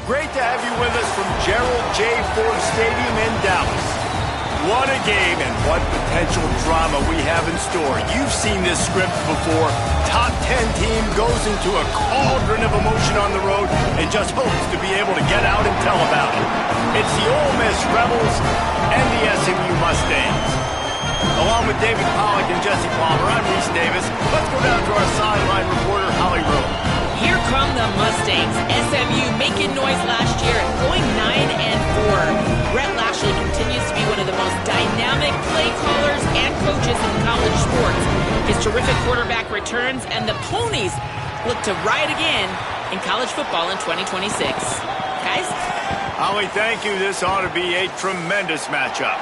Great to have you with us from Gerald J. Ford Stadium in Dallas. What a game and what potential drama we have in store. You've seen this script before. Top 10 team goes into a cauldron of emotion on the road and just hopes to be able to get out and tell about it. It's the Ole Miss Rebels and the SMU Mustangs. Along with David Pollack and Jesse Palmer, I'm Reese Davis. Let's go down to our sideline reporter, Holly Rowe. Here come the Mustangs. SMU making noise last year and going 9-4. Brett Lashley continues to be one of the most dynamic play callers and coaches in college sports. His terrific quarterback returns, and the Ponies look to ride again in college football in 2026. Guys? Holly, thank you. This ought to be a tremendous matchup.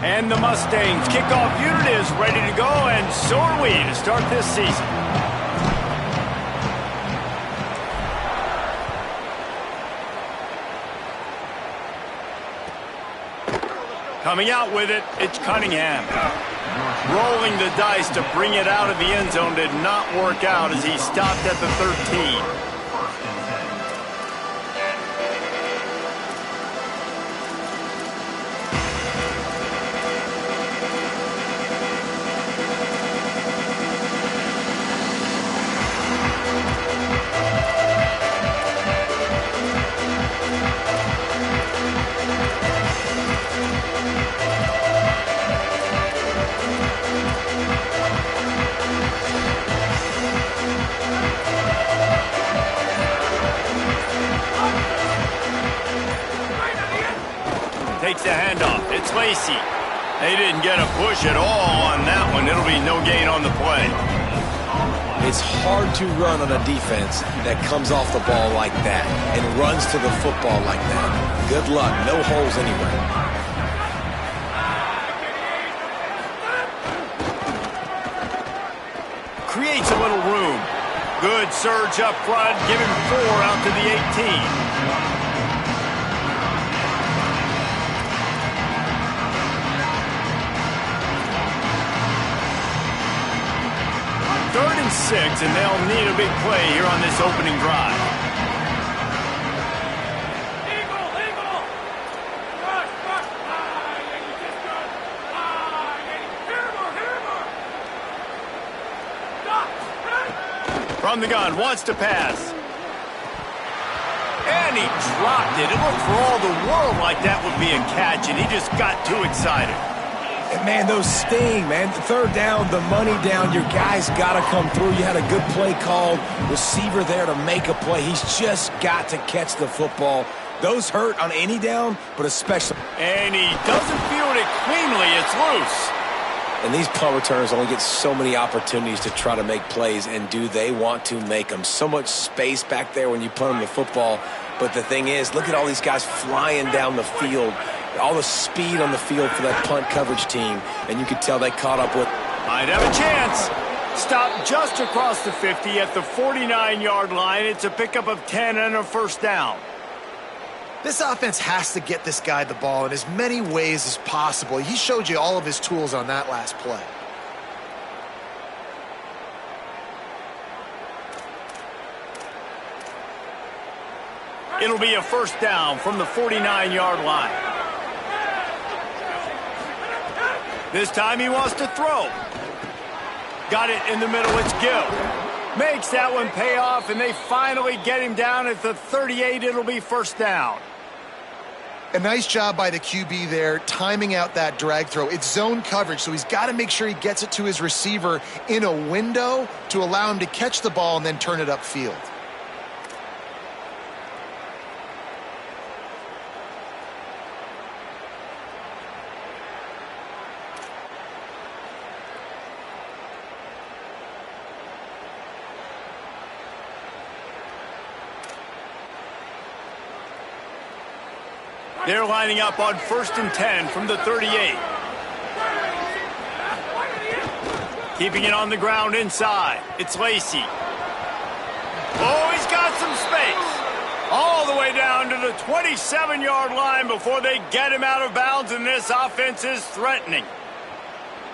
And the Mustangs kickoff unit is ready to go, and so are we to start this season. Coming out with it, it's Cunningham. Rolling the dice to bring it out of the end zone did not work out as he stopped at the 13. Takes the handoff. It's Lacey. They didn't get a push at all on that one. It'll be no gain on the play. It's hard to run on a defense that comes off the ball like that and runs to the football like that. Good luck. No holes anywhere. Creates a little room. Good surge up front. Give him 4 out to the 18. Third and 6, and they'll need a big play here on this opening drive. From the gun, wants to pass. And he dropped it. It looked for all the world like that would be a catch, and he just got too excited. Man, those sting, man. The third down, the money down. Your guys got to come through. You had a good play called. Receiver there to make a play. He's just got to catch the football. Those hurt on any down, but especially. And he doesn't field it cleanly. It's loose. And these punt returners only get so many opportunities to try to make plays, and do they want to make them? So much space back there when you punt them the football. But the thing is, look at all these guys flying down the field. All the speed on the field for that punt coverage team, and you could tell they caught up with. Might have a chance. Stop just across the 50 at the 49-yard line. It's a pickup of 10 and a first down. This offense has to get this guy the ball in as many ways as possible. He showed you all of his tools on that last play. It'll be a first down from the 49-yard line. This time he wants to throw. Got it in the middle. It's Gill. Makes that one pay off, and they finally get him down at the 38. It'll be first down. A nice job by the QB there, timing out that drag throw. It's zone coverage, so he's got to make sure he gets it to his receiver in a window to allow him to catch the ball and then turn it upfield. They're lining up on 1st and 10 from the 38. Keeping it on the ground inside. It's Lacey. Oh, he's got some space. All the way down to the 27-yard line before they get him out of bounds, and this offense is threatening.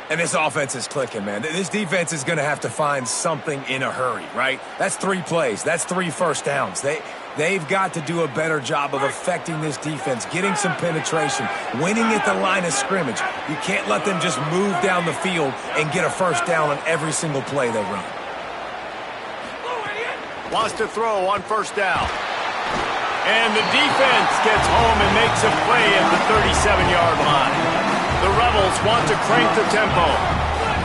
And this offense is clicking, man. This defense is going to have to find something in a hurry, right? That's 3 plays. That's 3 first downs. They've got to do a better job of affecting this defense, getting some penetration, winning at the line of scrimmage. You can't let them just move down the field and get a first down on every single play they run. Wants to throw on first down. And the defense gets home and makes a play at the 37-yard line. The Rebels want to crank the tempo.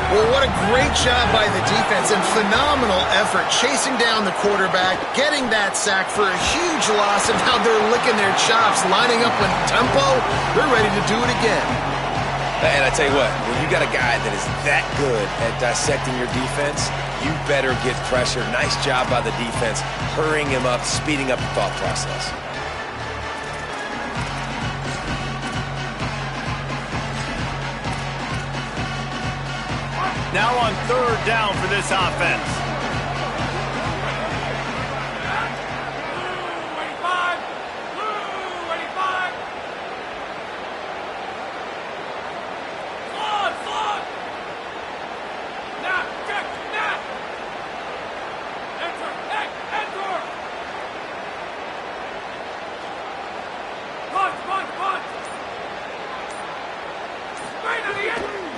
Well, what a great job by the defense and phenomenal effort chasing down the quarterback, getting that sack for a huge loss, and now they're licking their chops, lining up in tempo. They're ready to do it again. And I tell you what, when you got a guy that is that good at dissecting your defense, you better get pressure. Nice job by the defense, hurrying him up, speeding up the thought process. Now on third down for this offense.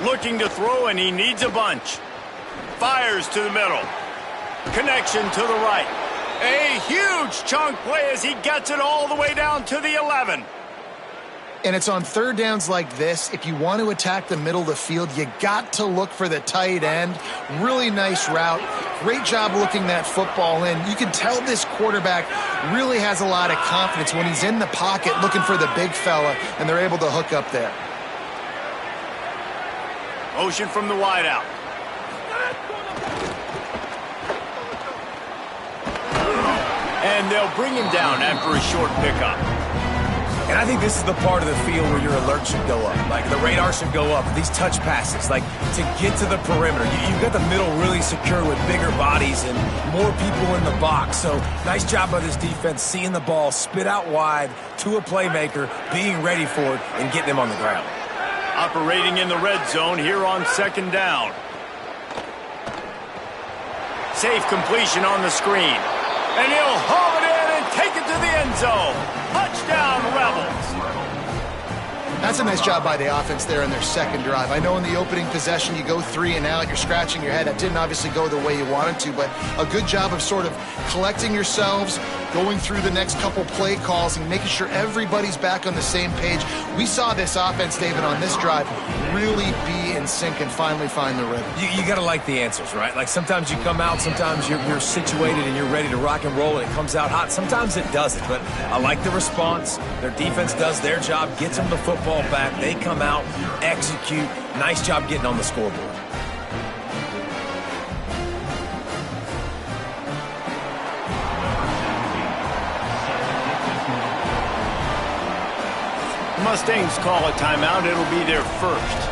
Looking to throw, and he needs a bunch. Fires to the middle. Connection to the right. A huge chunk play as he gets it all the way down to the 11. And it's on third downs like this. If you want to attack the middle of the field, you got to look for the tight end. Really nice route. Great job looking that football in. You can tell this quarterback really has a lot of confidence when he's in the pocket looking for the big fella, and they're able to hook up there. Motion from the wideout. And they'll bring him down after a short pickup. And I think this is the part of the field where your alert should go up. Like, the radar should go up. These touch passes, like, to get to the perimeter. You've got the middle really secure with bigger bodies and more people in the box. So, nice job by this defense, seeing the ball, spit out wide to a playmaker, being ready for it, and getting him on the ground. Operating in the red zone here on second down. Safe completion on the screen. And he'll haul it in and take it to the end zone. Touchdown, Rebels. That's a nice job by the offense there in their second drive. I know in the opening possession you go 3 and out, you're scratching your head. That didn't obviously go the way you wanted to, but a good job of sort of collecting yourselves, going through the next couple play calls and making sure everybody's back on the same page. We saw this offense, David, on this drive really be in sync and finally find the rhythm. You got to like the answers, right? Like, sometimes you come out, sometimes you're situated and you're ready to rock and roll and it comes out hot. Sometimes it doesn't, but I like the response. Their defense does their job, gets them the football back. They come out, execute. Nice job getting on the scoreboard. Mustangs call a timeout. It'll be their first.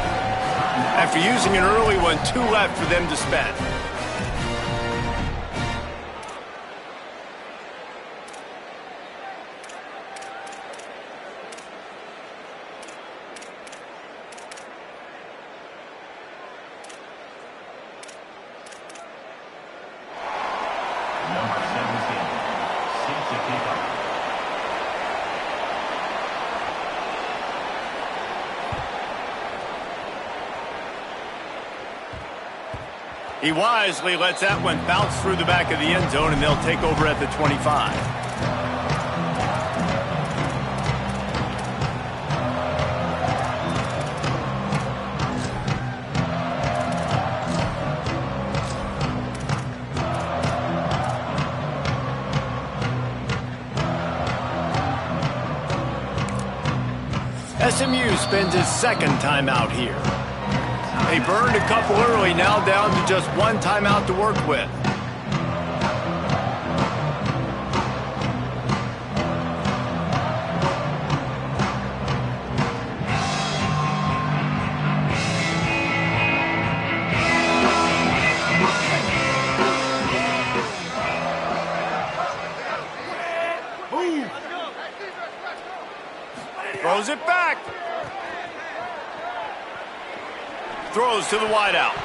After using an early one, 2 left for them to spend. He wisely lets that one bounce through the back of the end zone, and they'll take over at the 25. SMU spends his second timeout here. They burned a couple early, now down to just 1 timeout to work with. Throws it back. Throws to the wideout.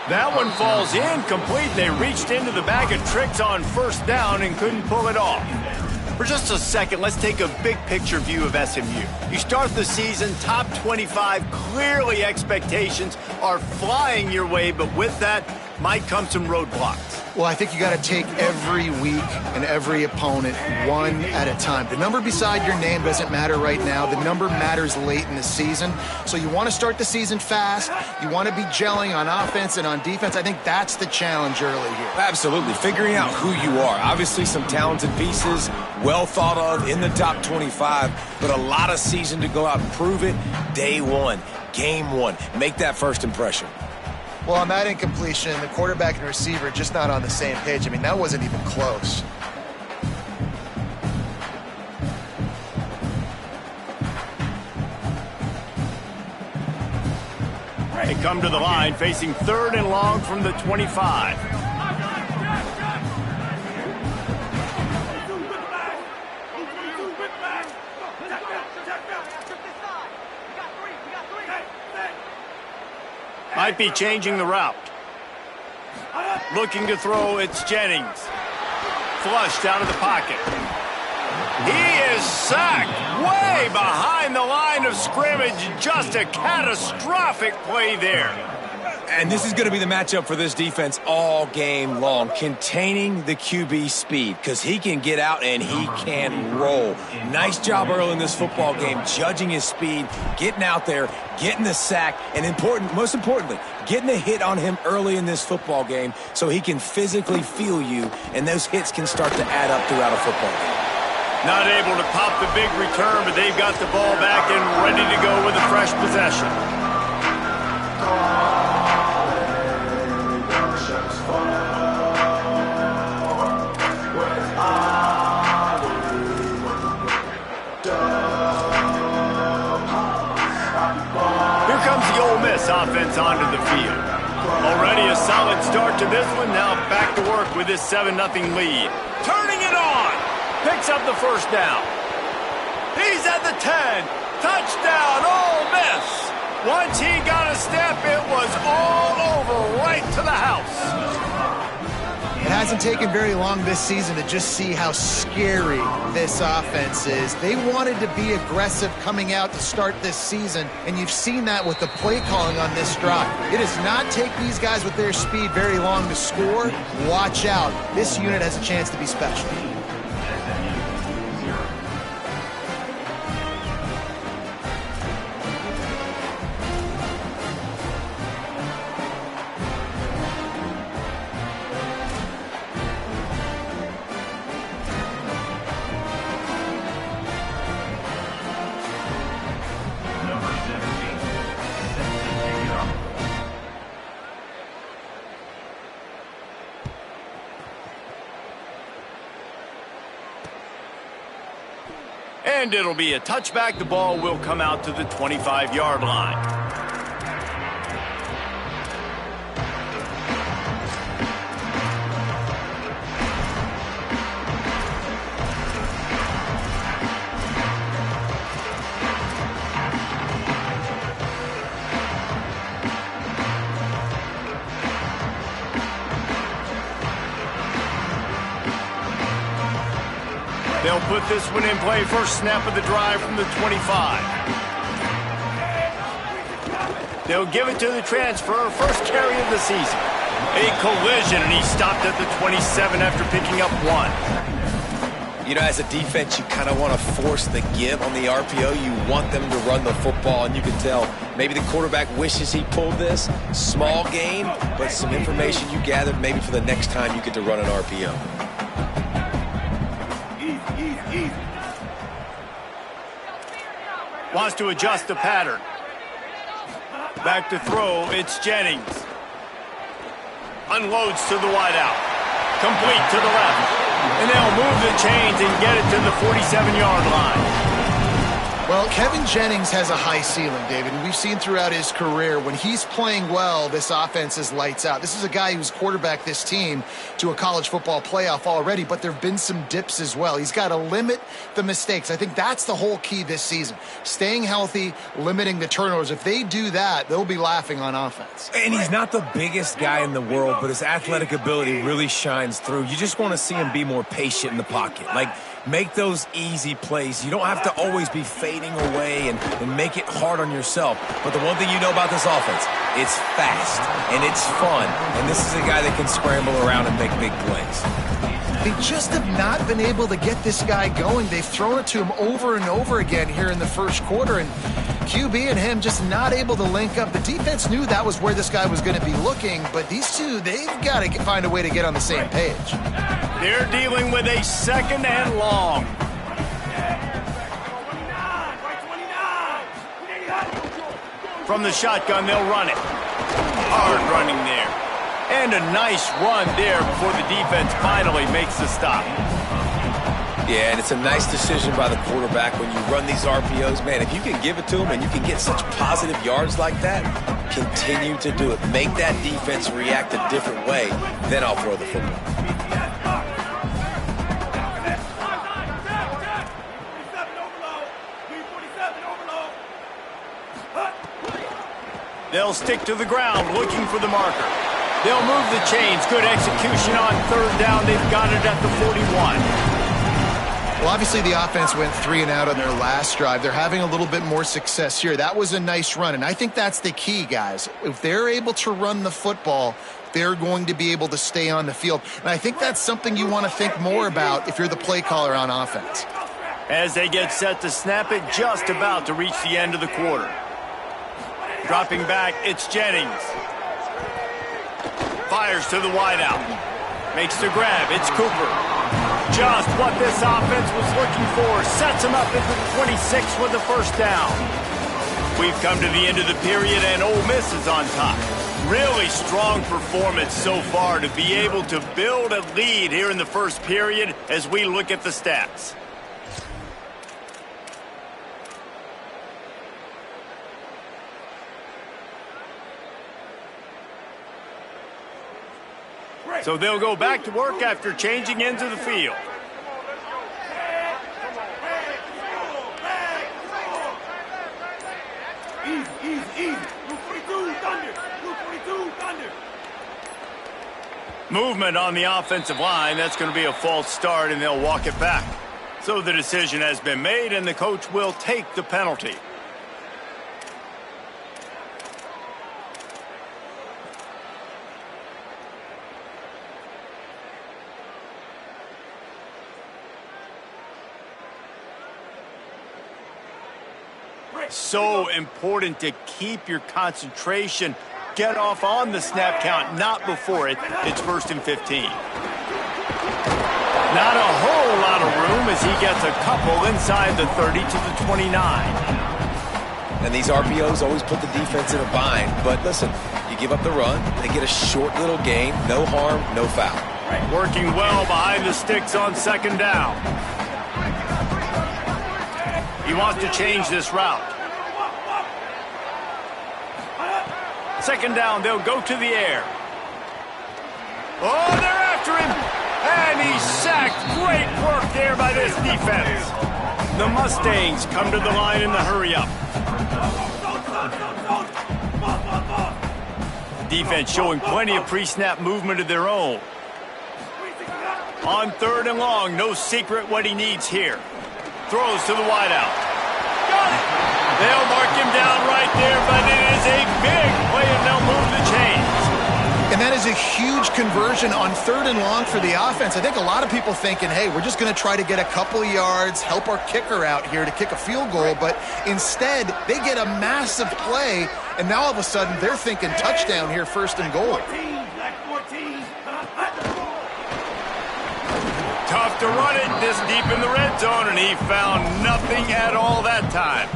That one falls incomplete. They reached into the bag of tricks on first down and couldn't pull it off. For just a second, let's take a big picture view of SMU. You start the season top 25. Clearly expectations are flying your way, but with that might come some roadblocks. Well, I think you got to take every week and every opponent one at a time. The number beside your name doesn't matter right now. The number matters late in the season. So you want to start the season fast. You want to be gelling on offense and on defense. I think that's the challenge early here. Absolutely. Figuring out who you are. Obviously some talented pieces, well thought of in the top 25, but a lot of season to go out and prove it. Day one, game one. Make that first impression. Well, on that incompletion, the quarterback and receiver just not on the same page. I mean, that wasn't even close. They come to the line facing 3rd and long from the 25. Might be changing the route. Looking to throw, it's Jennings. Flushed out of the pocket. He is sacked way behind the line of scrimmage. Just a catastrophic play there. And this is going to be the matchup for this defense all game long. Containing the QB speed, because he can get out and he can roll. Nice job early in this football game, judging his speed, getting out there, getting the sack, and most importantly, getting a hit on him early in this football game so he can physically feel you, and those hits can start to add up throughout a football game. Not able to pop the big return, but they've got the ball back and ready to go with a fresh possession. Offense onto the field. Already a solid start to this one. Now back to work with this 7-0 lead. Turning it on. Picks up the first down. He's at the 10. Touchdown, Ole Miss. Once he got a step, it was all over right to the house. It hasn't taken very long this season to just see how scary this offense is. They wanted to be aggressive coming out to start this season, and you've seen that with the play calling on this drive. It does not take these guys with their speed very long to score. Watch out. This unit has a chance to be special. And it'll be a touchback. The ball will come out to the 25-yard line. They'll put this one in play. First snap of the drive from the 25. They'll give it to the transfer. First carry of the season. A collision, and he stopped at the 27 after picking up 1. You know, as a defense, you kind of want to force the give on the RPO. You want them to run the football, and you can tell maybe the quarterback wishes he pulled this. Small gain, but some information you gathered maybe for the next time you get to run an RPO. Wants to adjust the pattern. Back to throw, it's Jennings. Unloads to the wideout. Complete to the left. And they'll move the chains and get it to the 47-yard line. Well, Kevin Jennings has a high ceiling, David, and we've seen throughout his career when he's playing well, this offense is lights out. This is a guy who's quarterbacked this team to a college football playoff already, but there have been some dips as well. He's got to limit the mistakes. I think that's the whole key this season. Staying healthy, limiting the turnovers. If they do that, they'll be laughing on offense. And he's not the biggest guy in the world, but his athletic ability really shines through. You just want to see him be more patient in the pocket. Like, make those easy plays. You don't have to always be fading away and make it hard on yourself. But the one thing you know about this offense, it's fast and it's fun. And this is a guy that can scramble around and make big plays. They just have not been able to get this guy going. They've thrown it to him over and over again here in the first quarter, and QB and him just not able to link up. The defense knew that was where this guy was going to be looking, but these two, they've got to find a way to get on the same page. They're dealing with a second and long. From the shotgun, they'll run it. Hard running there. And a nice run there before the defense finally makes the stop. Yeah, and it's a nice decision by the quarterback when you run these RPOs. Man, if you can give it to him and you can get such positive yards like that, continue to do it. Make that defense react a different way, then I'll throw the football. They'll stick to the ground looking for the marker. They'll move the chains. Good execution on third down. They've got it at the 41. Well, obviously the offense went 3 and out on their last drive. They're having a little bit more success here. That was a nice run, and I think that's the key, guys. If they're able to run the football, they're going to be able to stay on the field. And I think that's something you want to think more about if you're the play caller on offense. As they get set to snap it, just about to reach the end of the quarter. Dropping back, it's Jennings. Fires to the wideout. Makes the grab, it's Cooper. Just what this offense was looking for. Sets him up into the 26 with the first down. We've come to the end of the period, and Ole Miss is on top. Really strong performance so far to be able to build a lead here in the first period as we look at the stats. So they'll go back to work after changing into the field. Movement on the offensive line. That's going to be a false start, and they'll walk it back. So the decision has been made, and the coach will take the penalty. So important to keep your concentration. Get off on the snap count, not before it. It's 1st and 15. Not a whole lot of room as he gets a couple inside the 30 to the 29. And these RPOs always put the defense in a bind. But listen, you give up the run, they get a short little gain, no harm, no foul. Working well behind the sticks on second down. He wants to change this route. Second down, they'll go to the air. Oh, they're after him. And he's sacked. Great work there by this defense. The Mustangs come to the line in the hurry-up. Defense showing plenty of pre-snap movement of their own. On 3rd and long, no secret what he needs here. Throws to the wideout. Got it. They'll mark him down right there, but it is a big play, and they'll move the chains. And that is a huge conversion on 3rd and long for the offense. I think a lot of people thinking, hey, we're just going to try to get a couple of yards, help our kicker out here to kick a field goal. But instead, they get a massive play, and now all of a sudden they're thinking touchdown here, 1st and goal. Tough to run it this deep in the red zone, and he found nothing at all that time.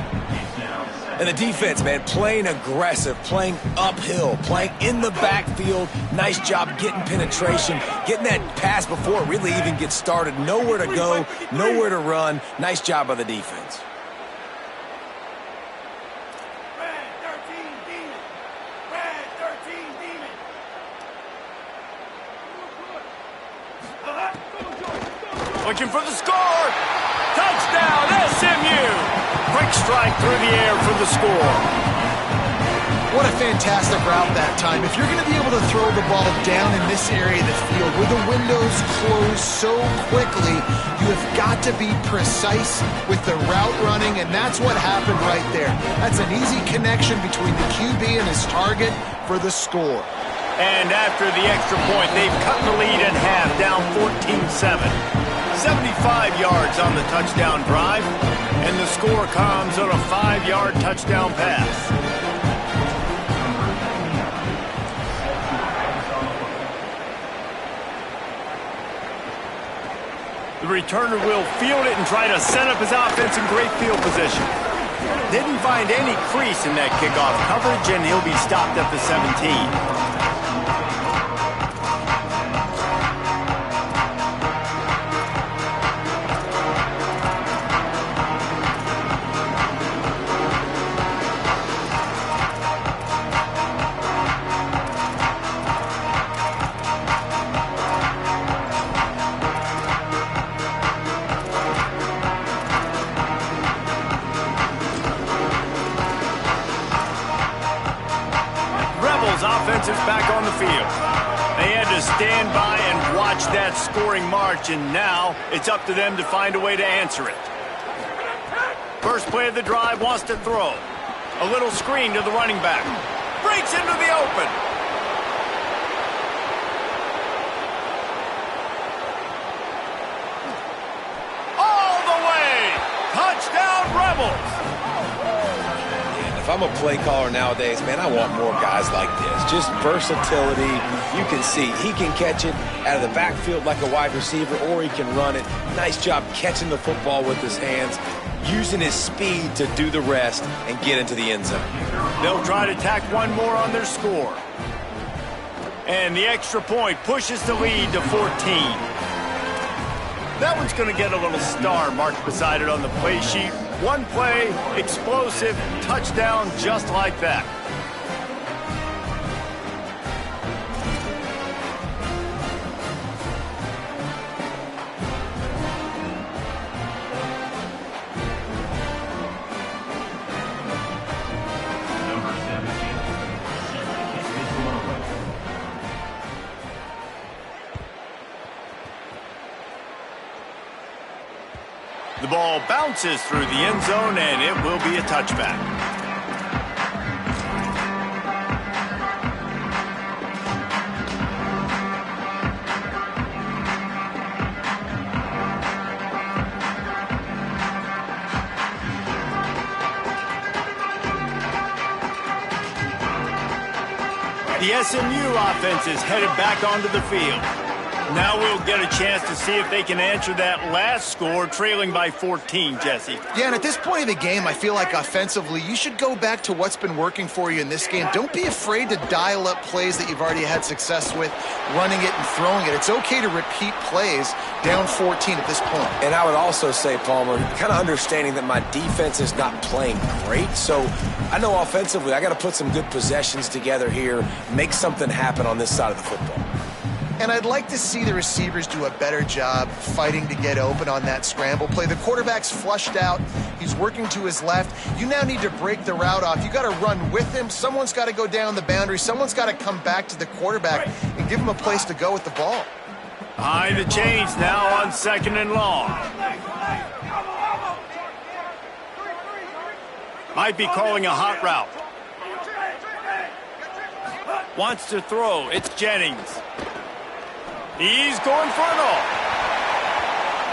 And the defense, man, playing aggressive, playing uphill, playing in the backfield. Nice job getting penetration, getting that pass before it really even gets started. Nowhere to go, nowhere to run. Nice job by the defense. Looking for the score. Touchdown, SMU. Quick strike through the air for the score. What a fantastic route that time. If you're going to be able to throw the ball down in this area of the field where the windows close so quickly, you have got to be precise with the route running, and that's what happened right there. That's an easy connection between the QB and his target for the score. And after the extra point, they've cut the lead in half, down 14-7. 75 yards on the touchdown drive, and the score comes on a 5-yard touchdown pass. The returner will field it and try to set up his offense in great field position. Didn't find any crease in that kickoff coverage, and he'll be stopped at the 17. Offense is back on the field. They had to stand by and watch that scoring march, and now it's up to them to find a way to answer it. First play of the drive, wants to throw. A little screen to the running back. Breaks into the open. All the way. Touchdown, Rebels. If I'm a play caller nowadays, man, I want more guys like this. Just versatility. You can see he can catch it out of the backfield like a wide receiver, or he can run it. Nice job catching the football with his hands, using his speed to do the rest and get into the end zone. They'll try to tack one more on their score. And the extra point pushes the lead to 14. That one's going to get a little star marked beside it on the play sheet. One play, explosive, touchdown just like that. The ball bounces through the end zone, and it will be a touchback. The SMU offense is headed back onto the field. Now we'll get a chance to see if they can answer that last score, trailing by 14, Jesse. Yeah, and at this point of the game, I feel like offensively, you should go back to what's been working for you in this game. Don't be afraid to dial up plays that you've already had success with, running it and throwing it. It's okay to repeat plays down 14 at this point. And I would also say, Palmer, kind of understanding that my defense is not playing great, so I know offensively I got to put some good possessions together here, make something happen on this side of the football. And I'd like to see the receivers do a better job fighting to get open on that scramble play. The quarterback's flushed out. He's working to his left. You now need to break the route off. You got to run with him. Someone's got to go down the boundary. Someone's got to come back to the quarterback and give him a place to go with the ball. Behind the chains now on 2nd and long. Might be calling a hot route. Wants to throw. It's Jennings. He's going for it all.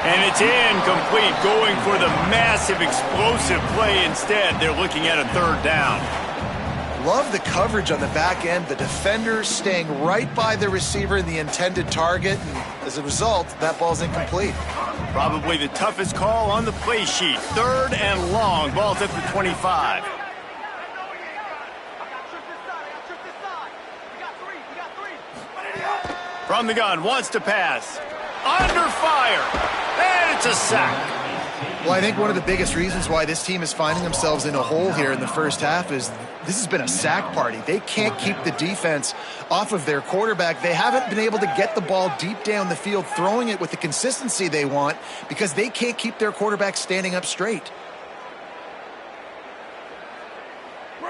And it's incomplete, going for the massive explosive play instead. They're looking at a 3rd down. Love the coverage on the back end. The defender staying right by the receiver in the intended target. And as a result, that ball's incomplete. Probably the toughest call on the play sheet. 3rd and long. Ball's at the 25. From the gun, wants to pass. Under fire. And it's a sack. Well, I think one of the biggest reasons why this team is finding themselves in a hole here in the first half is this has been a sack party. They can't keep the defense off of their quarterback. They haven't been able to get the ball deep down the field, throwing it with the consistency they want because they can't keep their quarterback standing up straight.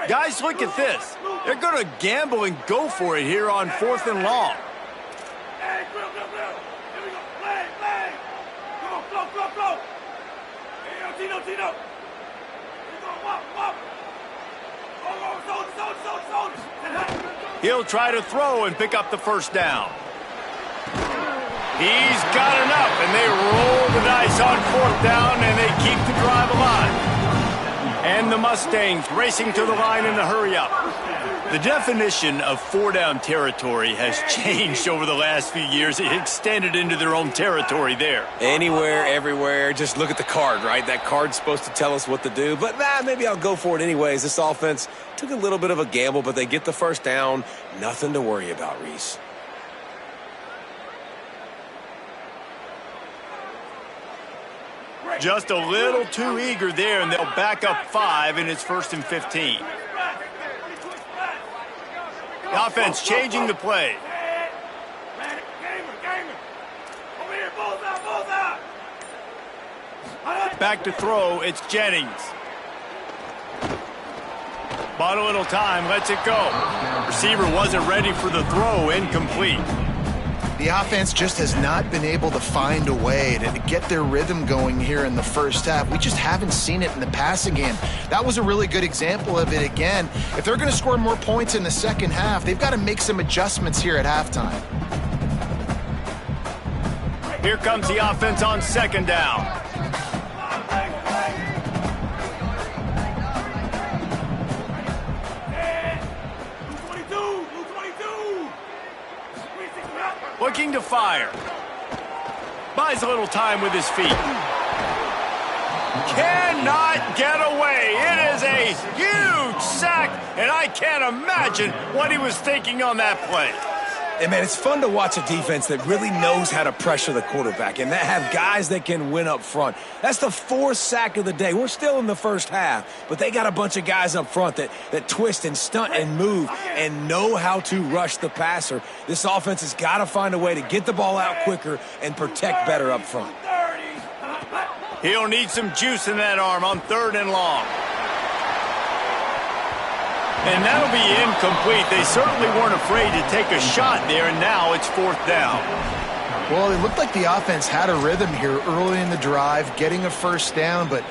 Guys, look at this. They're going to gamble and go for it here on 4th and long. Hey, here we go. Play. Come on, flow. Hey, Tino. Here we go, wop. Zone. He'll try to throw and pick up the first down. He's got enough, and they roll the dice on 4th down, and they keep the drive alive. And the Mustangs racing to the line in the hurry-up. The definition of 4-down territory has changed over the last few years. It extended into their own territory there. Anywhere, everywhere, just look at the card, right? That card's supposed to tell us what to do, but maybe I'll go for it anyways. This offense took a little bit of a gamble, but they get the first down. Nothing to worry about, Reese. Just a little too eager there, and they'll back up 5, and it's 1st and 15. The offense changing the play. Back to throw, it's Jennings. Bought a little time, lets it go. Receiver wasn't ready for the throw, incomplete. The offense just has not been able to find a way to get their rhythm going here in the first half. We just haven't seen it in the passing game. That was a really good example of it again. If they're going to score more points in the second half, they've got to make some adjustments here at halftime. Here comes the offense on 2nd down. Looking to fire. Buys a little time with his feet. Cannot get away. It is a huge sack, and I can't imagine what he was thinking on that play. And, man, it's fun to watch a defense that really knows how to pressure the quarterback and that have guys that can win up front. That's the 4th sack of the day. We're still in the first half, but they got a bunch of guys up front that twist and stunt and move and know how to rush the passer. This offense has got to find a way to get the ball out quicker and protect better up front. He'll need some juice in that arm on 3rd and long. And that'll be incomplete. They certainly weren't afraid to take a shot there, and now it's 4th down. Well, it looked like the offense had a rhythm here early in the drive, getting a first down, but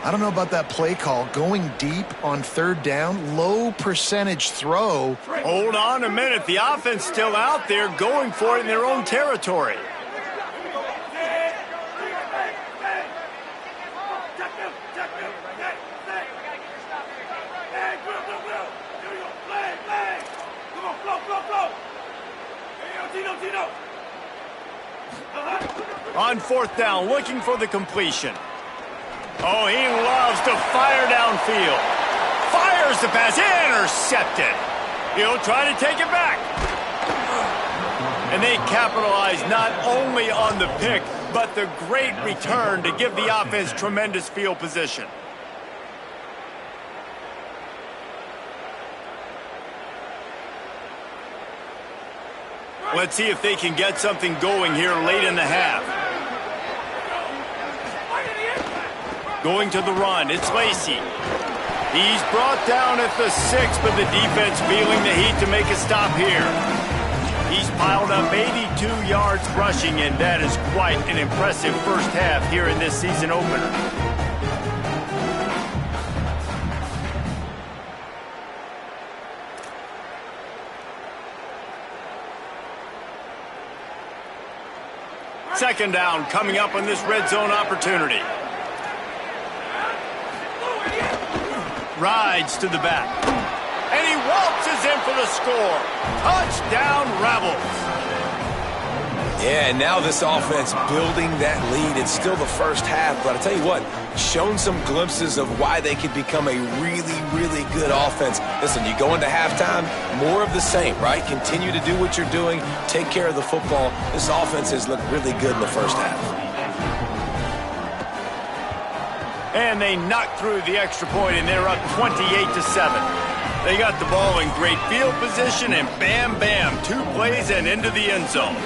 I don't know about that play call. Going deep on 3rd down, low percentage throw. Hold on a minute. The offense still out there going for it in their own territory. On 4th down, looking for the completion. Oh, he loves to fire downfield. Fires the pass, intercepted. He'll try to take it back. And they capitalize not only on the pick, but the great return to give the offense tremendous field position. Let's see if they can get something going here late in the half. Going to the run, it's Lacey. He's brought down at the 6, but the defense feeling the heat to make a stop here. He's piled up 82 yards rushing, and that is quite an impressive first half here in this season opener. Second down coming up on this red zone opportunity. Rides to the back. And he waltzes in for the score. Touchdown Rebels. Yeah, and now this offense building that lead. It's still the first half, but I tell you what, shown some glimpses of why they could become a really, really good offense. Listen, you go into halftime, more of the same, right? Continue to do what you're doing, take care of the football. This offense has looked really good in the first half. And they knocked through the extra point, and they're up 28-7. They got the ball in great field position, and bam, bam, 2 plays and into the end zone.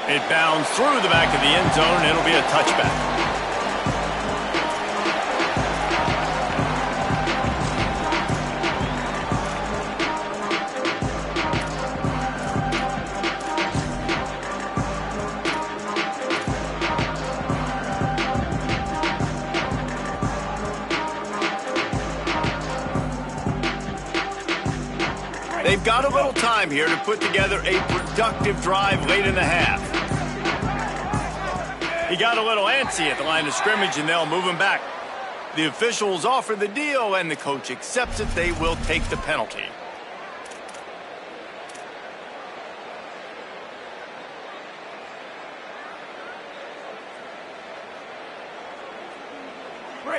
It bounds through the back of the end zone. It'll be a touchback. They've got a little time here to put together a productive drive late in the half. He got a little antsy at the line of scrimmage, and they'll move him back. The officials offer the deal, and the coach accepts it. They will take the penalty.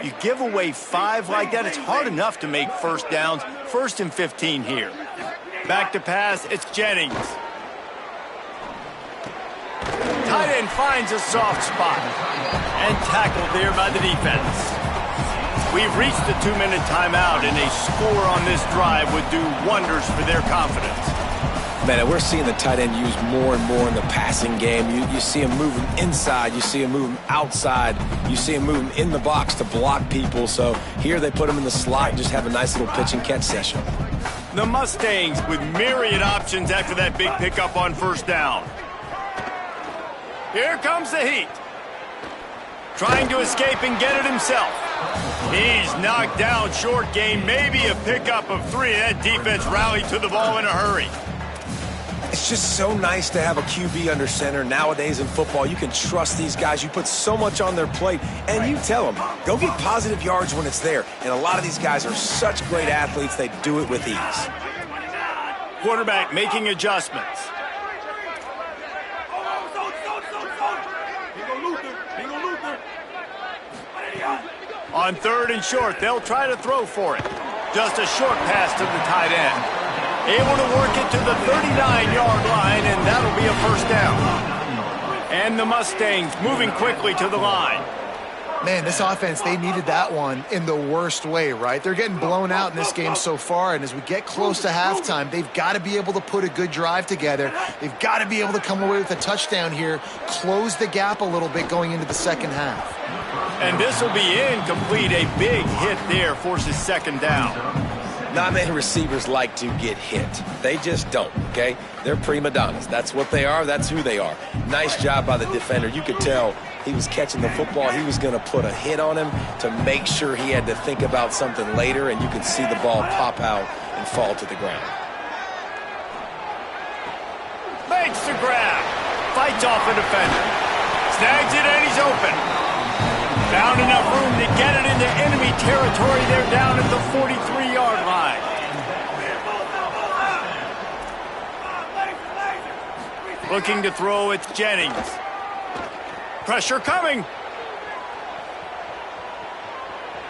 You give away 5 like that, it's hard enough to make first downs. 1st and 15 here. Back to pass, it's Jennings. Tight end finds a soft spot and tackled there by the defense. We've reached the 2-minute timeout, and a score on this drive would do wonders for their confidence. Man, we're seeing the tight end used more and more in the passing game. You see him moving inside. You see him moving outside. You see him moving in the box to block people. So here they put him in the slot and just have a nice little pitch and catch session. The Mustangs with myriad options after that big pickup on first down. Here comes the heat. Trying to escape and get it himself. He's knocked down short game, maybe a pickup of 3. That defense rallied to the ball in a hurry. It's just so nice to have a QB under center. Nowadays in football, you can trust these guys. You put so much on their plate, and you tell them, go get positive yards when it's there. And a lot of these guys are such great athletes, they do it with ease. Quarterback making adjustments. On 3rd and short, they'll try to throw for it. Just a short pass to the tight end. Able to work it to the 39-yard line, and that'll be a first down. And the Mustangs moving quickly to the line. Man, this offense, they needed that one in the worst way, right? They're getting blown out in this game so far, and as we get close to halftime, they've got to be able to put a good drive together. They've got to be able to come away with a touchdown here, close the gap a little bit going into the second half. And this will be incomplete. A big hit there forces 2nd down. Not many receivers like to get hit. They just don't, okay? They're prima donnas. That's what they are. That's who they are. Nice job by the defender. You could tell he was catching the football. He was going to put a hit on him to make sure he had to think about something later, and you could see the ball pop out and fall to the ground. Makes the grab. Fights off a defender. Snags it, and he's open. Found enough room to get it into enemy territory. They're down at the 43-yard line. Looking to throw, it's Jennings. Pressure coming.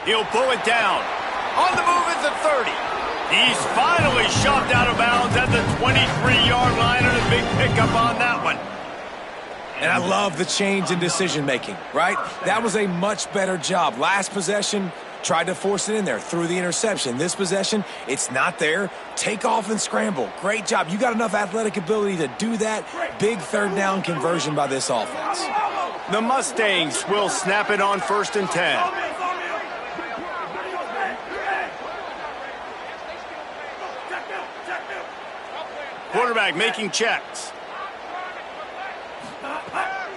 He'll pull it down. On the move at the 30. He's finally shoved out of bounds at the 23-yard line, and a big pickup on that one. And I love the change in decision-making, right? That was a much better job. Last possession, tried to force it in there, threw the interception. This possession, it's not there. Take off and scramble. Great job. You got enough athletic ability to do that. Big 3rd down conversion by this offense. The Mustangs will snap it on 1st and 10. Quarterback making checks.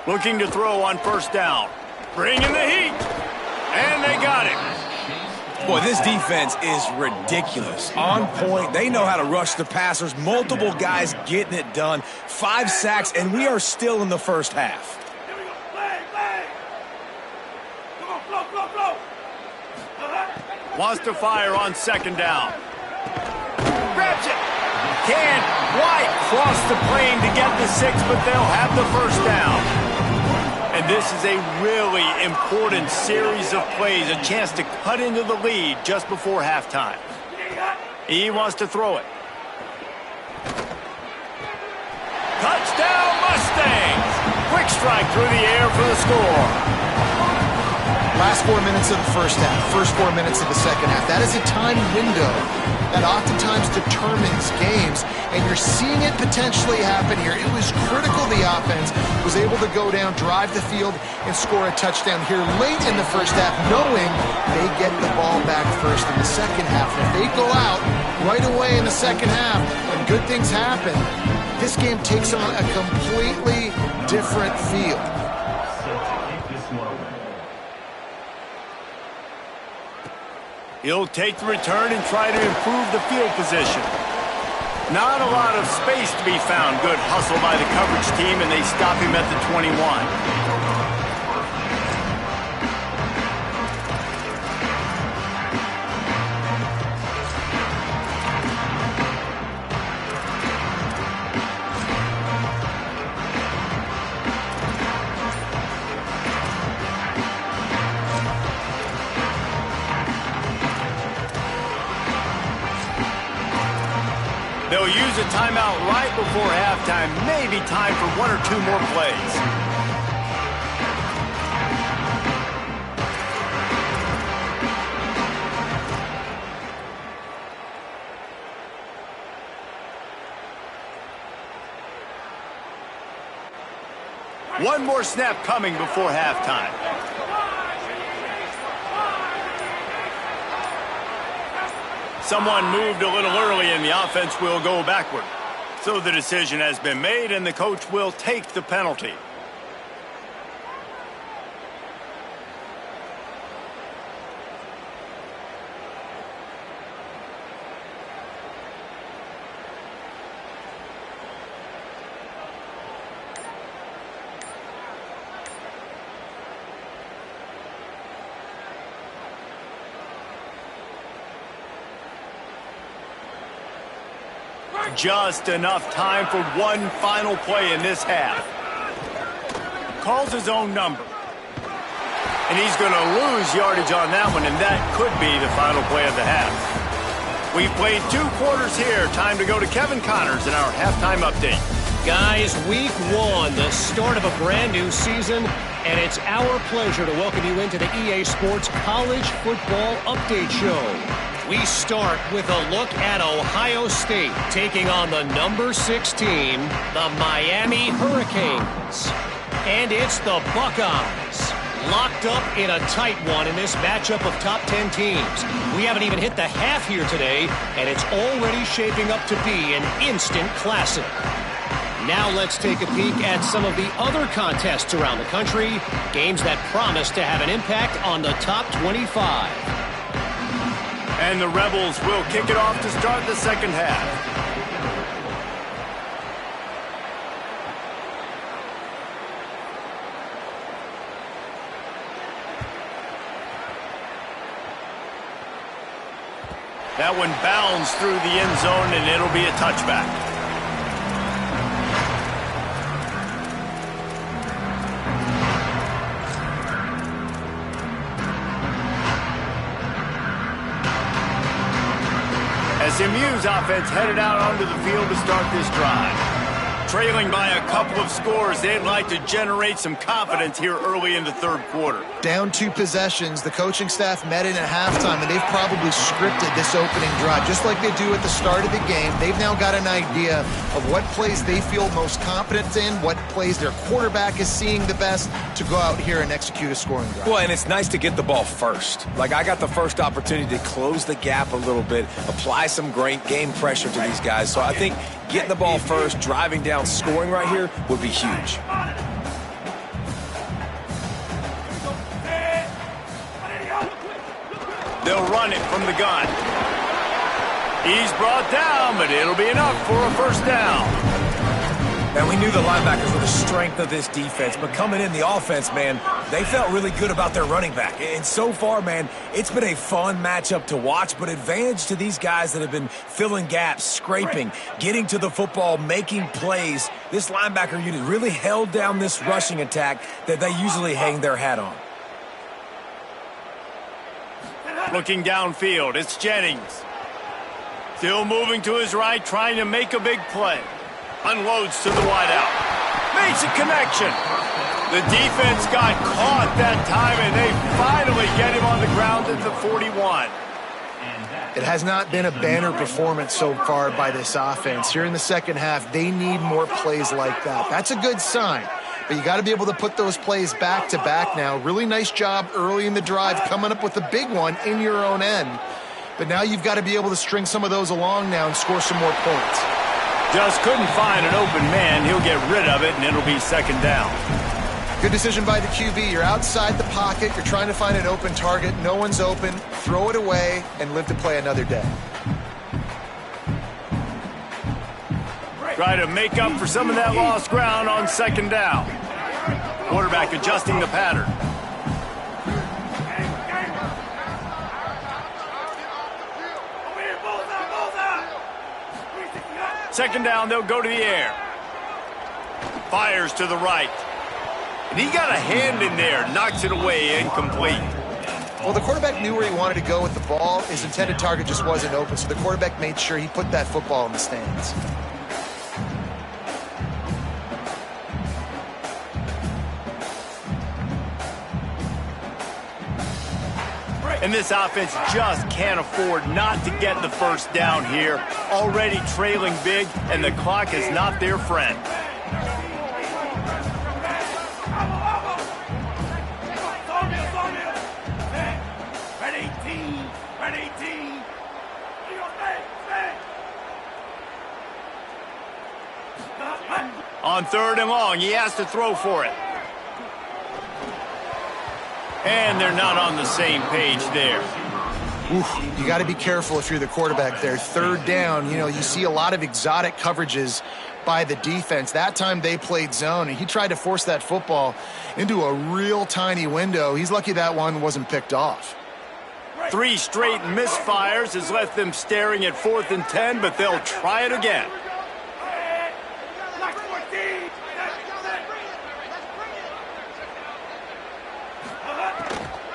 Looking to throw on 1st down. Bringing the heat. And they got him. Boy, this defense is ridiculous. On point. They know how to rush the passers. Multiple guys getting it done. 5 sacks, and we are still in the first half. Wants to fire on second down. Grabs it. Can't quite cross the plane to get the 6, but they'll have the first down. And this is a really important series of plays, a chance to cut into the lead just before halftime. He wants to throw it. Touchdown Mustangs! Quick strike through the air for the score. Last 4 minutes of the first half, first 4 minutes of the second half. That is a time window that oftentimes determines games, and you're seeing it potentially happen here. It was critical the offense was able to go down, drive the field, and score a touchdown here late in the first half, knowing they get the ball back first in the second half. And if they go out right away in the second half when good things happen, this game takes on a completely different feel. He'll take the return and try to improve the field position. Not a lot of space to be found. Good hustle by the coverage team, and they stop him at the 21. They'll use a timeout right before halftime. Maybe time for 1 or 2 more plays. One more snap coming before halftime. Someone moved a little early and the offense will go backward. So the decision has been made and the coach will take the penalty. Just enough time for one final play in this half. Calls his own number. And he's going to lose yardage on that one, and that could be the final play of the half. We've played 2 quarters here. Time to go to Kevin Connors in our halftime update. Guys, week 1, the start of a brand new season, and it's our pleasure to welcome you into the EA Sports College Football Update Show. We start with a look at Ohio State taking on the number 6 team, the Miami Hurricanes. And it's the Buckeyes, locked up in a tight one in this matchup of top 10 teams. We haven't even hit the half here today, and it's already shaping up to be an instant classic. Now let's take a peek at some of the other contests around the country, games that promise to have an impact on the top 25. And the Rebels will kick it off to start the second half. That one bounds through the end zone, and it'll be a touchback. Smu's offense headed out onto the field to start this drive. Trailing by a couple of scores, they'd like to generate some confidence here early in the third quarter. Down 2 possessions, the coaching staff met in at halftime, and they've probably scripted this opening drive. Just like they do at the start of the game, they've now got an idea of what plays they feel most confident in, what plays their quarterback is seeing the best to go out here and execute a scoring drive. Well, and it's nice to get the ball first. Like, I got the first opportunity to close the gap a little bit, apply some great game pressure to these guys. So I think getting the ball first, driving down, scoring right here would be huge. They'll run it from the gun. He's brought down, but it'll be enough for a first down. And we knew the linebackers were the strength of this defense, but coming in the offense, man, they felt really good about their running back. And so far, man, it's been a fun matchup to watch, but advantage to these guys that have been filling gaps, scraping, getting to the football, making plays. This linebacker unit really held down this rushing attack that they usually hang their hat on. Looking downfield, it's Jennings. Still moving to his right, trying to make a big play. Unloads to the wideout. Makes a connection. The defense got caught that time, and they finally get him on the ground at the 41. It has not been a banner performance so far by this offense. Here in the second half, they need more plays like that. That's a good sign. But you got to be able to put those plays back to back now. Really nice job early in the drive, coming up with a big one in your own end. But now you've got to be able to string some of those along now and score some more points. Just couldn't find an open man. He'll get rid of it, and it'll be second down. Good decision by the QB. You're outside the pocket. You're trying to find an open target. No one's open. Throw it away and live to play another day. Try to make up for some of that lost ground on second down. Quarterback adjusting the pattern. Second down, they'll go to the air. Fires to the right. And he got a hand in there, knocks it away, incomplete. Well, the quarterback knew where he wanted to go with the ball. His intended target just wasn't open, so the quarterback made sure he put that football in the stands. And this offense just can't afford not to get the first down here. Already trailing big, and the clock is not their friend. On third and long, he has to throw for it. And they're not on the same page there. Oof, you got to be careful if you're the quarterback there. Third down, you see a lot of exotic coverages by the defense. That time they played zone, and he tried to force that football into a real tiny window. He's lucky that one wasn't picked off. 3 straight misfires has left them staring at 4th and 10, but they'll try it again.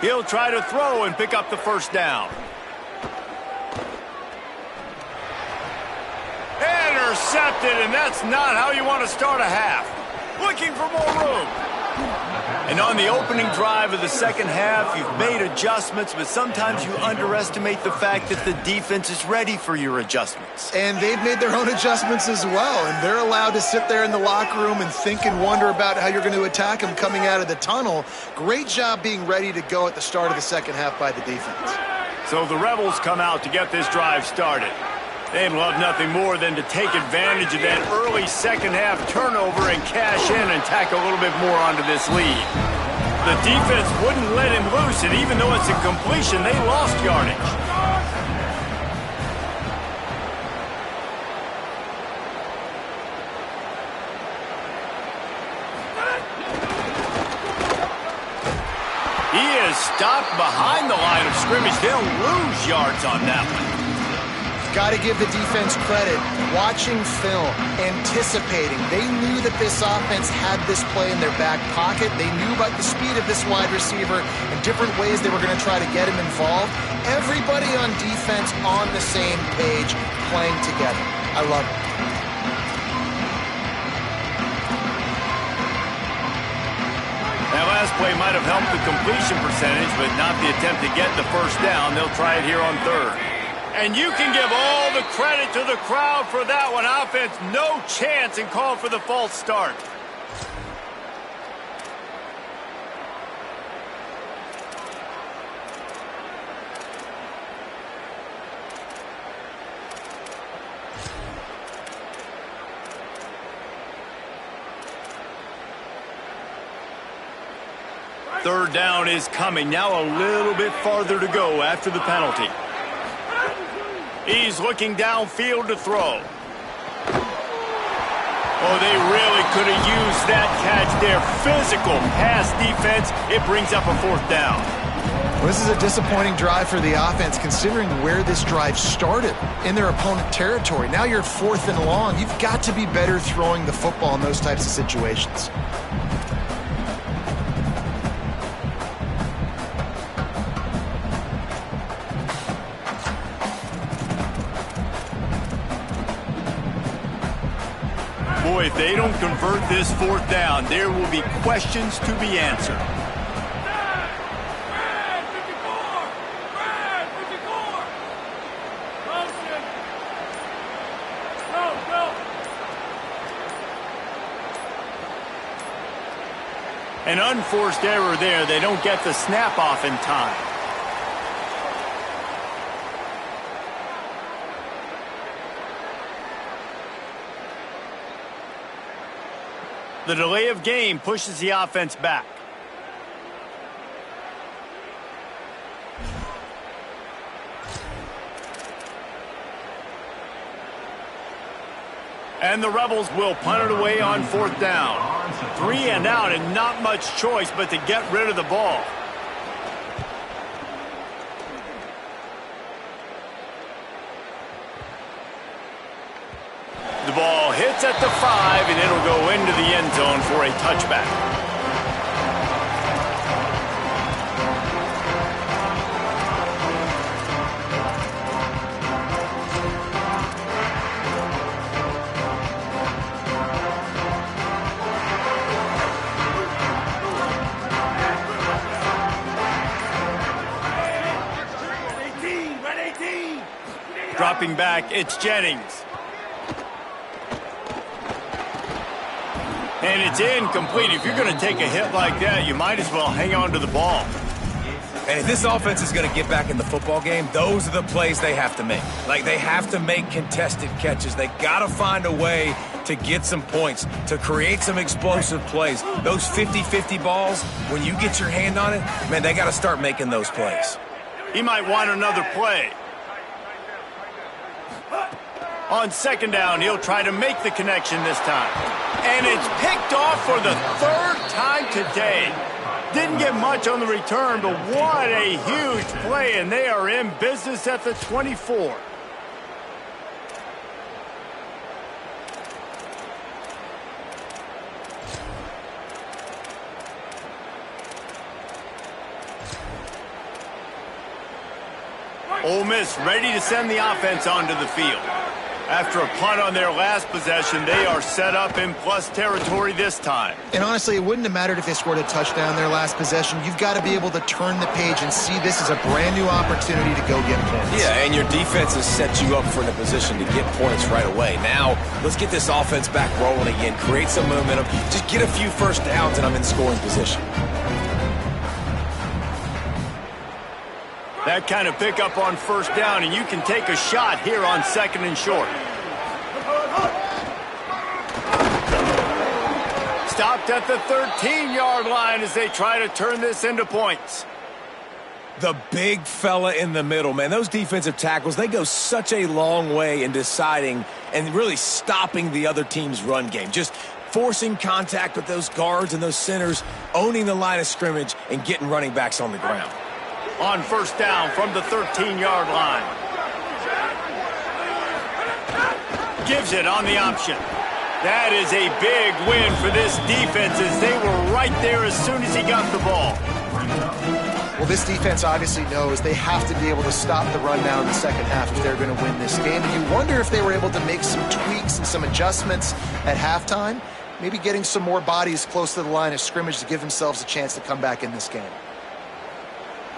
He'll try to throw and pick up the first down. Intercepted, and that's not how you want to start a half. Looking for more room. And on the opening drive of the second half, you've made adjustments, but sometimes you underestimate the fact that the defense is ready for your adjustments. And they've made their own adjustments as well, and they're allowed to sit there in the locker room and think and wonder about how you're going to attack them coming out of the tunnel. Great job being ready to go at the start of the second half by the defense. So the Rebels come out to get this drive started. They'd love nothing more than to take advantage of that early second half turnover and cash in and tack a little bit more onto this lead. The defense wouldn't let him loose, and even though it's a completion, they lost yardage. He is stopped behind the line of scrimmage. They'll lose yards on that one. Got to give the defense credit. Watching film, anticipating. They knew that this offense had this play in their back pocket. They knew about the speed of this wide receiver and different ways they were going to try to get him involved. Everybody on defense on the same page, playing together. I love it. That last play might have helped the completion percentage, but not the attempt to get the first down. They'll try it here on third. And you can give all the credit to the crowd for that one. Offense, no chance, and call for the false start. Third down is coming. Now a little bit farther to go after the penalty. He's looking downfield to throw. Oh, they really could have used that catch there. Physical pass defense. It brings up a 4th down. Well, this is a disappointing drive for the offense, considering where this drive started, in their opponent territory. Now you're 4th and long. You've got to be better throwing the football in those types of situations. Boy, if they don't convert this 4th down, there will be questions to be answered. An unforced error there. They don't get the snap off in time. The delay of game pushes the offense back. And the Rebels will punt it away on 4th down. 3 and out, and not much choice but to get rid of the ball. The ball hits at the 5, and it'll go into the end zone for a touchback. Dropping back, it's Jennings. And it's incomplete. If you're going to take a hit like that, you might as well hang on to the ball. And if this offense is going to get back in the football game, those are the plays they have to make. Like, they have to make contested catches. They got to find a way to get some points, to create some explosive plays. Those 50-50 balls, when you get your hand on it, man, they got to start making those plays. He might want another play. On 2nd down, he'll try to make the connection this time. And it's picked off for the 3rd time today. Didn't get much on the return, but what a huge play, and they are in business at the 24. Ole Miss ready to send the offense onto the field. After a punt on their last possession, they are set up in plus territory this time. And honestly, it wouldn't have mattered if they scored a touchdown their last possession. You've got to be able to turn the page and see this as a brand new opportunity to go get points. Yeah, and your defense has set you up for the position to get points right away. Now, let's get this offense back rolling again, create some momentum, just get a few first downs, and I'm in scoring position. That kind of pickup on 1st down, and you can take a shot here on 2nd and short. Stopped at the 13-yard line as they try to turn this into points. The big fella in the middle, man. Those defensive tackles, they go such a long way in deciding and really stopping the other team's run game. Just forcing contact with those guards and those centers, owning the line of scrimmage, and getting running backs on the ground. On 1st down from the 13-yard line. Gives it on the option. That is a big win for this defense as they were right there as soon as he got the ball. Well, this defense obviously knows they have to be able to stop the run now in the 2nd half if they're going to win this game. And you wonder if they were able to make some tweaks and some adjustments at halftime, maybe getting some more bodies close to the line of scrimmage to give themselves a chance to come back in this game.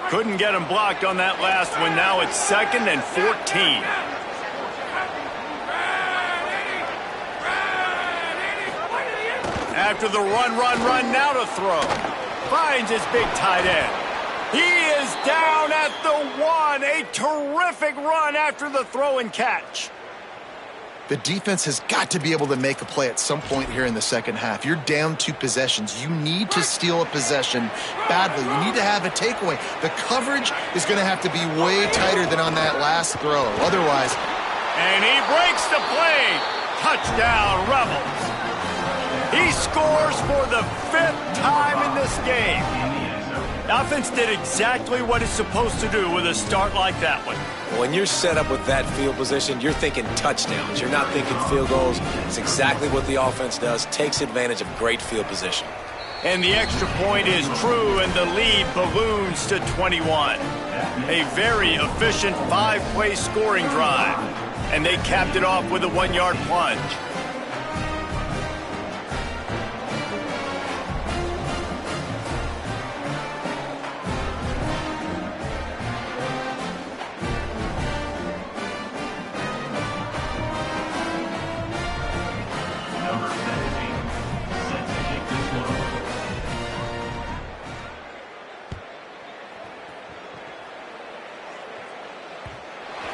Couldn't get him blocked on that last one. Now it's 2nd and 14. After the run, now to throw. Finds his big tight end. He is down at the 1. A terrific run after the throw and catch. The defense has got to be able to make a play at some point here in the 2nd half. You're down 2 possessions. You need to steal a possession badly. You need to have a takeaway. The coverage is going to have to be way tighter than on that last throw. Otherwise... And he breaks the play. Touchdown, Rebels. scores for the 5th time in this game. The offense did exactly what it's supposed to do with a start like that one. When you're set up with that field position, you're thinking touchdowns. You're not thinking field goals. It's exactly what the offense does, takes advantage of great field position. And the extra point is true, and the lead balloons to 21. A very efficient 5-play scoring drive. And they capped it off with a 1-yard plunge.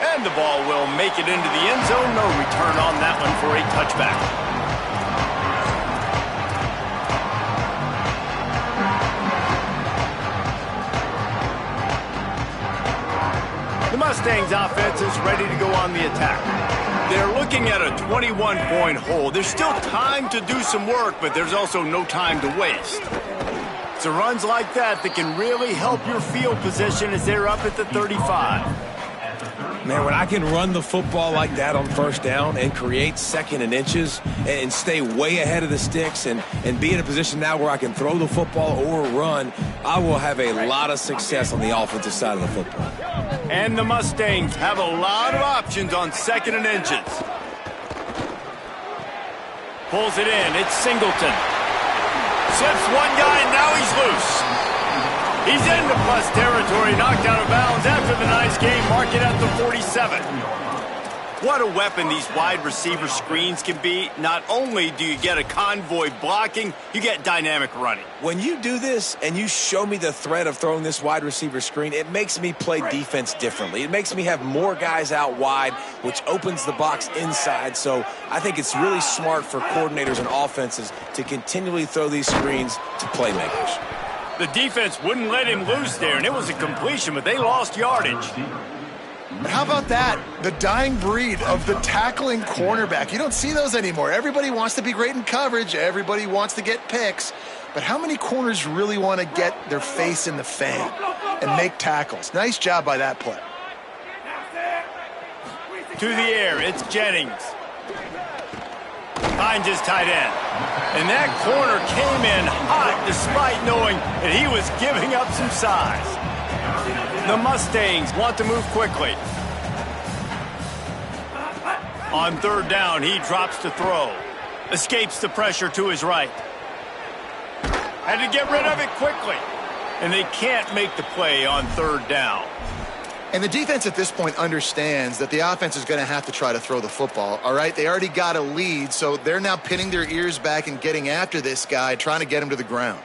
And the ball will make it into the end zone. No return on that one for a touchback. The Mustangs offense is ready to go on the attack. They're looking at a 21-point hole. There's still time to do some work, but there's also no time to waste. So runs like that can really help your field position as they're up at the 35. Man, when I can run the football like that on first down and create second and inches and stay way ahead of the sticks and be in a position now where I can throw the football or run, I will have a lot of success on the offensive side of the football. And the Mustangs have a lot of options on second and inches. Pulls it in. It's Singleton. Slips one guy, and now he's loose. He's into plus territory, knocked out of bounds after the nice game. Mark it at the 47. What a weapon these wide receiver screens can be. Not only do you get a convoy blocking, you get dynamic running. When you do this and you show me the threat of throwing this wide receiver screen, it makes me play defense differently. It makes me have more guys out wide, which opens the box inside. So I think it's really smart for coordinators and offenses to continually throw these screens to playmakers. The defense wouldn't let him loose there, and it was a completion, but they lost yardage. How about that? The dying breed of the tackling cornerback. You don't see those anymore. Everybody wants to be great in coverage. Everybody wants to get picks. But how many corners really want to get their face in the fan and make tackles? Nice job by that play. To the air, it's Jennings. Finds his tight end. And that corner came in hot despite knowing that he was giving up some size. The Mustangs want to move quickly. On third down, he drops to throw. Escapes the pressure to his right. Had to get rid of it quickly. And they can't make the play on third down. And the defense at this point understands that the offense is going to have to try to throw the football, all right? They already got a lead, so they're now pinning their ears back and getting after this guy, trying to get him to the ground.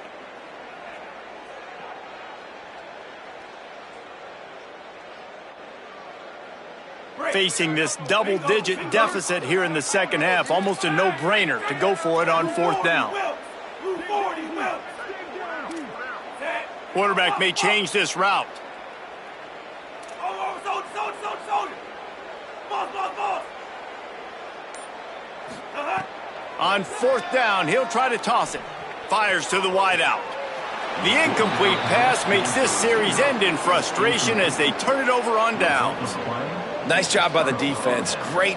Facing this double-digit deficit here in the second half, almost a no-brainer to go for it on fourth down. Quarterback may change this route. On fourth down, he'll try to toss it. Fires to the wideout. The incomplete pass makes this series end in frustration as they turn it over on downs. Nice job by the defense. Great